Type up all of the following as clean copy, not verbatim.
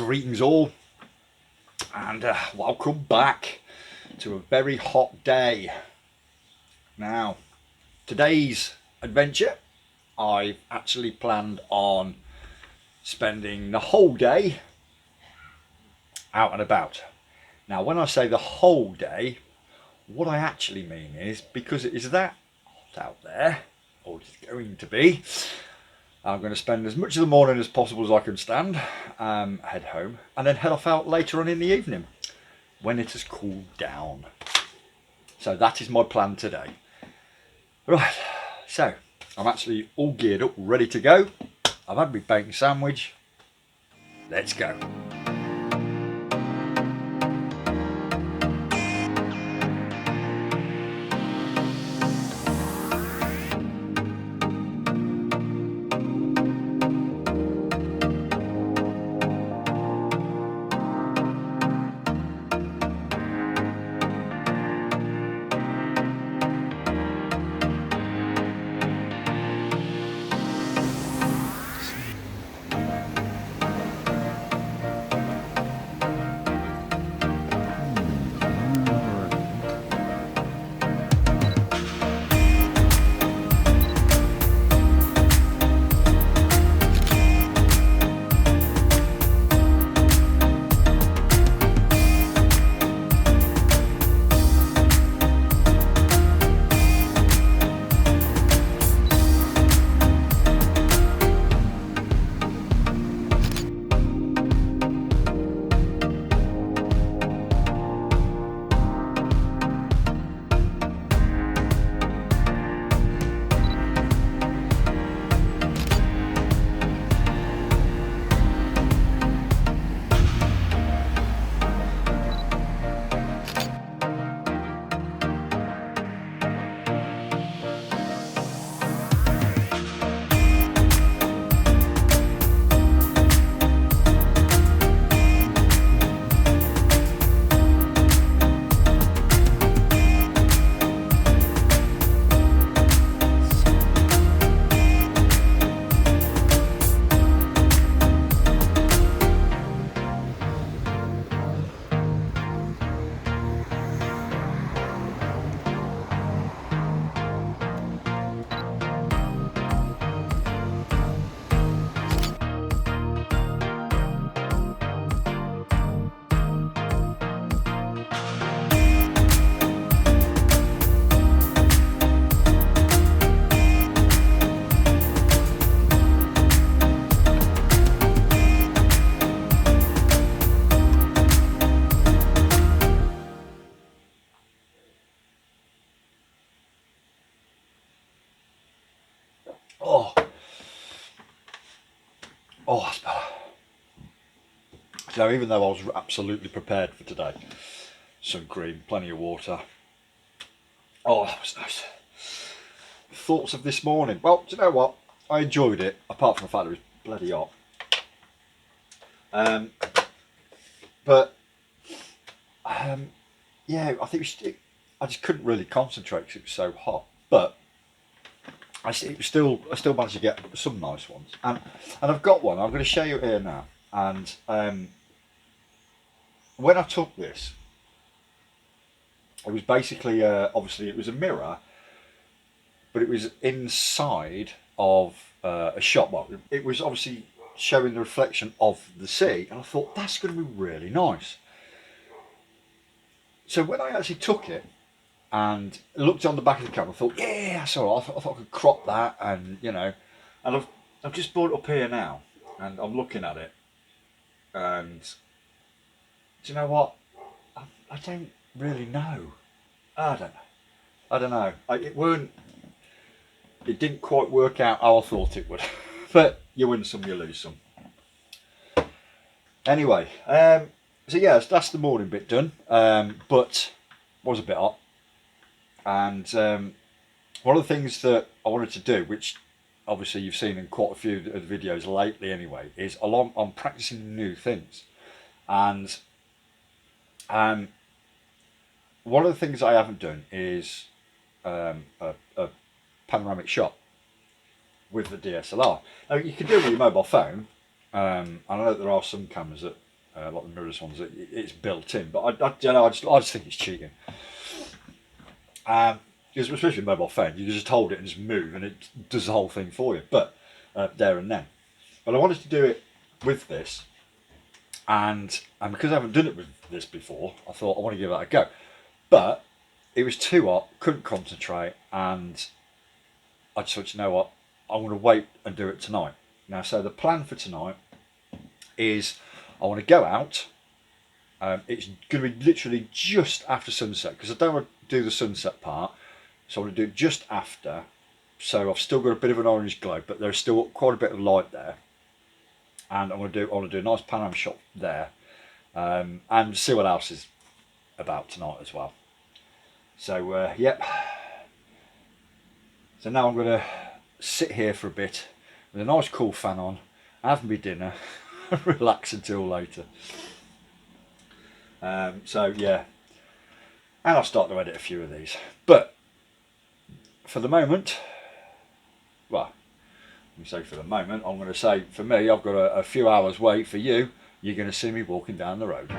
Greetings all, and welcome back to a very hot day. Now, today's adventure, I've actually planned on spending the whole day out and about. Now, when I say the whole day, what I actually mean is, because it is that hot out there, or it's going to be, I'm going to spend as much of the morning as possible as I can stand, head home, and then head off out later on in the evening when it has cooled down. So that is my plan today. Right, so I'm actually all geared up, ready to go. I've had my bacon sandwich. Let's go. Oh, that's better. So even though I was absolutely prepared for today, sun cream, plenty of water. Oh, that was nice. Thoughts of this morning? Well, do you know what? I enjoyed it, apart from the fact it was bloody hot. Yeah, I think I just couldn't really concentrate because it was so hot. But I still managed to get some nice ones, and I've got one. I'm going to show you here now. And when I took this, it was basically obviously it was a mirror, but it was inside of a shop. Well, it was obviously showing the reflection of the sea, and I thought that's going to be really nice. So when I actually took it and looked on the back of the camera, I thought, yeah, that's all right. I thought I could crop that, and you know, and I've just brought it up here now, and I'm looking at it, and do you know what? I don't really know. I don't know. It didn't quite work out how I thought it would, but you win some, you lose some. Anyway, so yeah, that's the morning bit done, but was a bit hot. And one of the things that I wanted to do, which obviously you've seen in quite a few of the videos lately anyway, is I'm practicing new things. And one of the things I haven't done is a panoramic shot with the DSLR. Now you can do it with your mobile phone. I know that there are some cameras that like the mirrorless ones, it's built in. But I don't know, I just think it's cheating. Because especially with mobile phone, you can just hold it and just move, and it does the whole thing for you. But there and then. But I wanted to do it with this, and because I haven't done it with this before, I thought I want to give that a go. But it was too hot, couldn't concentrate, and I just thought, you know what, I'm going to wait and do it tonight. Now, so the plan for tonight is I want to go out. It's going to be literally just after sunset, because I don't want to do the sunset part, so I want to do it just after. So I've still got a bit of an orange glow, but there's still quite a bit of light there. And I want to do a nice panoramic shot there, and see what else is about tonight as well. So yep. So now I'm going to sit here for a bit with a nice cool fan on, have my dinner, relax until later. So yeah, and I'll start to edit a few of these. But for the moment, well, let me say for the moment, I'm going to say for me, I've got a few hours wait. For you, you're going to see me walking down the road.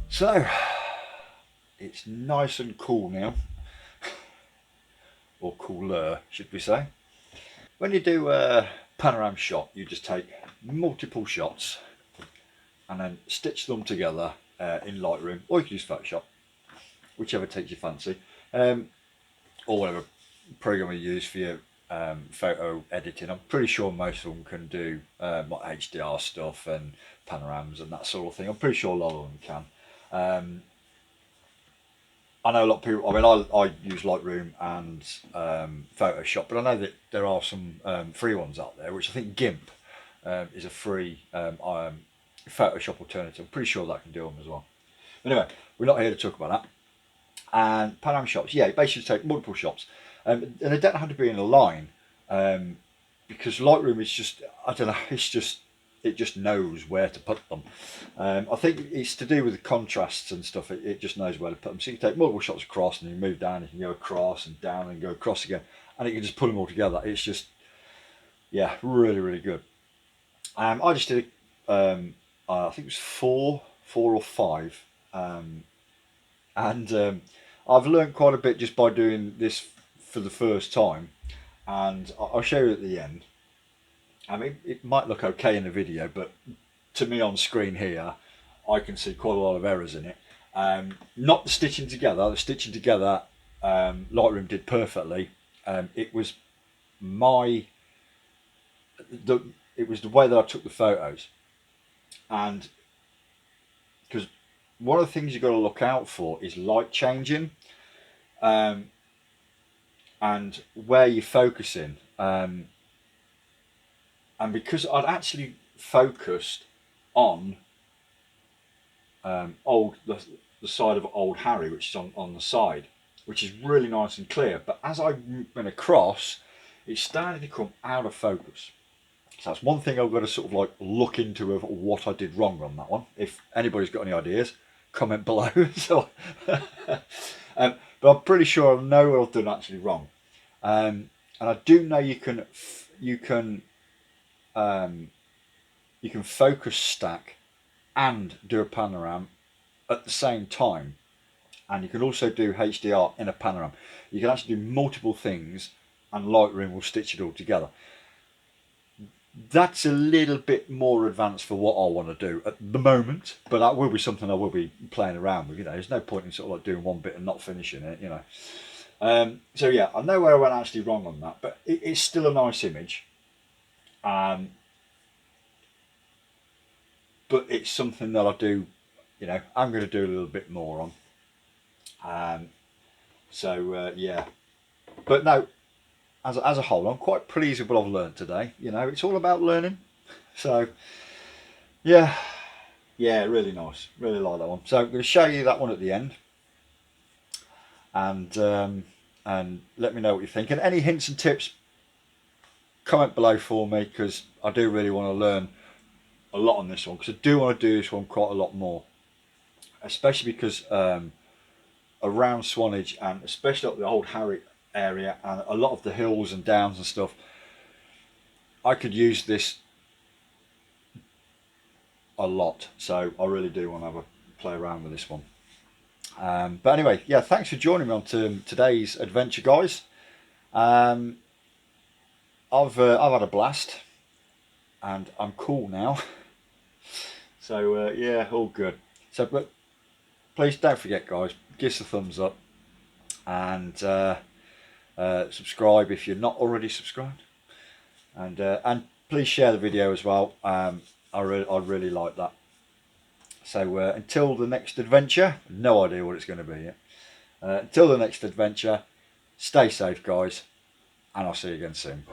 So it's nice and cool now, or cooler, should we say. When you do a panoramic shot, you just take multiple shots and then stitch them together in Lightroom, or you can use Photoshop, whichever takes your fancy, or whatever program you use for your photo editing. I'm pretty sure most of them can do like HDR stuff and panoramas and that sort of thing. I'm pretty sure a lot of them can. I know a lot of people, I mean, I use Lightroom and Photoshop, but I know that there are some free ones out there, which I think GIMP is a free Photoshop alternative. I'm pretty sure that can do them as well. Anyway, we're not here to talk about that. And panoramic shots, yeah, basically take multiple shots and they don't have to be in a line, because Lightroom is just, I don't know, it just knows where to put them. I think it's to do with the contrasts and stuff. It just knows where to put them. So you can take multiple shots across, and you move down, you can go across and down and go across again, and it can just put them all together. It's just, yeah, really, really good. I just did, I think it was four or five, and I've learned quite a bit just by doing this for the first time, and I'll show you at the end. I mean, it might look okay in the video, but to me on screen here, I can see quite a lot of errors in it. Not the stitching together. The stitching together, Lightroom did perfectly. It was the way that I took the photos, and because one of the things you've got to look out for is light changing, and where you're focusing. And because I'd actually focused on the side of Old Harry, which is on the side, which is really nice and clear, but as I went across, it started to come out of focus. So that's one thing I've got to sort of like look into of what I did wrong on that one. If anybody's got any ideas, comment below. So, but I'm pretty sure I know what I've done actually wrong, and I do know you can focus stack and do a panorama at the same time, and you can also do HDR in a panorama. You can actually do multiple things, and Lightroom will stitch it all together. That's a little bit more advanced for what I want to do at the moment, but that will be something I will be playing around with. You know, there's no point in sort of like doing one bit and not finishing it, you know. So yeah, I know where I went actually wrong on that, but it's still a nice image. But it's something that I do, you know, I'm going to do a little bit more on. Yeah, but no, as a whole, I'm quite pleased with what I've learned today. You know, it's all about learning. So yeah, really nice, really like that one. So I'm going to show you that one at the end, and let me know what you think, and any hints and tips, comment below for me, because I do really want to learn a lot on this one, because I do want to do this one quite a lot more, especially because around Swanage, and especially up the Old Harry area and a lot of the hills and downs and stuff, I could use this a lot. So I really do want to have a play around with this one. But anyway, yeah, thanks for joining me on today's adventure, guys. I've had a blast, and I'm cool now. So yeah, all good. So, but please don't forget, guys, give us a thumbs up, and subscribe if you're not already subscribed, and please share the video as well. I'd really like that. So until the next adventure, no idea what it's going to be yet. Until the next adventure, stay safe, guys, and I'll see you again soon.